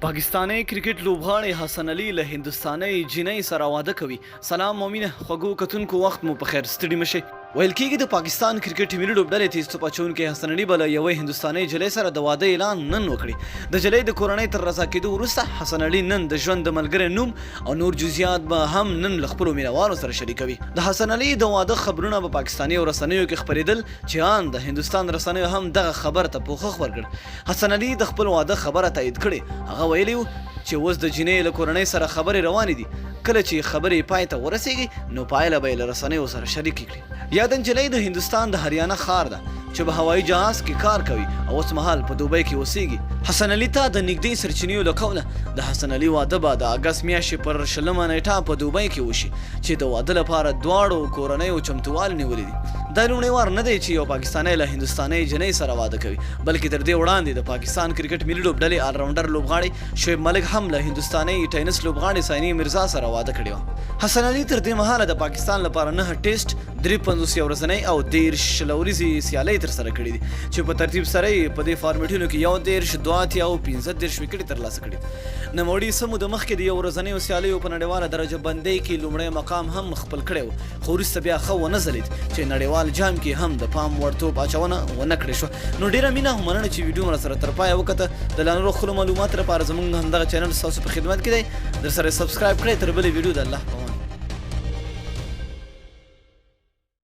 پاکستاني کرکټ لوبغاري حسن علي له هندوستاني جنۍ سره واده کوي. سلام مومینه خوږو کتونکو وخت مو په خیر ستړي مشه. ویل کېږي د پاکستان کرکټ ملي لوبډلې تیز توپ اچونکي حسن علي بل یوې هندوستاني جلۍ سره د واده اعلان نن وکړي. د جلۍ د کورنۍ تر رضا کېدو وروسته حسن علي نن د ژوند د ملګري نوم او نور جزئیات به هم نن له خپلو مینوالو سره شریکوي. د حسن علي د واده خبرونه په پاکستاني رسنیو کې خپرېدل چې ان د هندوستان رسنیو هم دغه خبر ته پوښښ ورکړ. حسن علي د خپل واده خبره تایید کړې. هغه ویلي چې اوس د جنۍ له کورنۍ سره خبرې روانې دي. کله چې خبرې پای ته ورسیږي نو پایله به یې له رسنیو سره شریکې کړي. یاده نجلۍ د هندوستان د هریانه ښار ده چې په هوایي جهاز کې کار کوي او اوس مهال په دوبۍ کې اوسیږي. حسن علي ته د نږدې سرچینو له قوله د حسن علي واده به د اګست میاشتې پر 20 نیټه په دوبۍ کې وشي چې د واده لپاره دواړو کورنیو چمتووالي نیولي دي. دا لومړی وار نه دی چې یو پاکستانی له هندوستاني جنۍ سره واده کوي، بلکې تر دې وړاندې د پاکستان کرکټ ملي لوبډلې آلراونډر لوبغاړي شعیب ملک هم له هندوستاني ټینس لوبغاړي سایني مرزا سره واده کړی و. حسن علي تر دې مهاله د پاکستان لپاره 9 ټیسټ 53 ورځنۍ او 13 لوريزي سیالۍ تر سره کړې دي چې په ترتیب سره په دې فارمیټونو کې 1 2 او 15 وکټې ترلاسه کړي. نوموړي سمو د مخکې د یو ورځنۍ سیالیو په نړیواله درجه بندۍ کې لومړی مقام هم خپل کړی و، خو وروسته بیا ښه ونه ځلید چې نړیوال جام کې هم د پام وړ توپ اچونه ونه کړې شوه. نو ډیره مینه او مننه چې ویډیو مو سره تر پایه وکړه. د لا نورو خپلو معلومات لپاره زمونږ همدغه چینل ستاسو په خدمت کې دی. در سره سبسکرایب کړئ. تر بلې ویډیو د الله